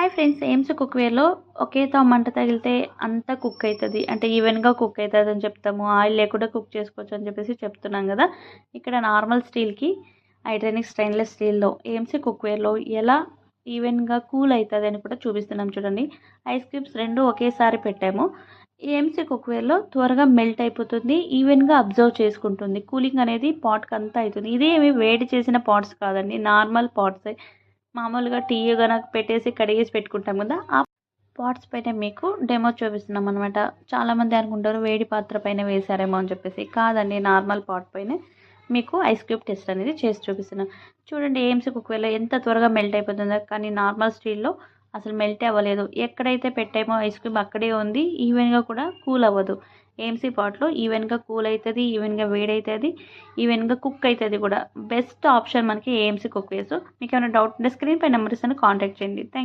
Hi friends, AIIMS కుక్వేర్లో ఒకే మంట తగిలితే అంతా కుక్ అవుతుంది, అంటే ఈవెన్గా కుక్ అవుతుంది అని చెప్తాము. ఆయిల్ లేకుండా కుక్ చేసుకోవచ్చు అని చెప్పేసి చెప్తున్నాం కదా. ఇక్కడ నార్మల్ స్టీల్కి హైడ్రానిక్ స్టెయిన్లెస్ స్టీల్లో ఎయిమ్స్ కుక్వేర్లో ఎలా ఈవెన్గా కూల్ అవుతుంది అని కూడా చూపిస్తున్నాం. చూడండి, ఐస్ క్యూబ్స్ రెండు ఒకేసారి పెట్టాము. ఏఎంసీ కుక్వేర్లో త్వరగా మెల్ట్ అయిపోతుంది, ఈవెన్గా అబ్జర్వ్ చేసుకుంటుంది. కూలింగ్ అనేది పాట్కి అంతా అవుతుంది. ఇదేమి వేడి చేసిన పాట్స్ కాదండి, నార్మల్ పాట్స్. మామూలుగా టీ కనుక పెట్టేసి కడిగేసి పెట్టుకుంటాం కదా, ఆ పాట్స్ పైన మీకు డెమో చూపిస్తున్నాం అనమాట. చాలామంది అనుకుంటారు వేడి పాత్ర పైన వేసారేమో అని చెప్పేసి. కాదండి, నార్మల్ పాట్ పైన మీకు ఐస్ క్యూబ్ టెస్ట్ అనేది చేసి చూపిస్తున్నాం. చూడండి, ఏఎంసీ కుక్వేర్లో ఎంత త్వరగా మెల్ట్ అయిపోతుందో, కానీ నార్మల్ స్టీల్లో అసలు మెల్ట్ అవ్వలేదు. ఎక్కడైతే పెట్టామో ఐస్ క్యూబ్ అక్కడే ఉంది, ఈవెన్గా కూడా కూల్ అవ్వదు. ఏఎంసీ పాట్లో ఈవెన్గా కూల్ అవుతుంది, ఈవెన్గా వేడవుతుంది, ఈవెన్గా కుక్ అవుతుంది కూడా. బెస్ట్ ఆప్షన్ మనకి ఏఎంసీ కుక్వేర్స్. మీకు ఏమైనా డౌట్ ఉంటే స్క్రీన్ పై నెంబర్ ఇస్తాను, కాంటాక్ట్ చేయండి. థ్యాంక్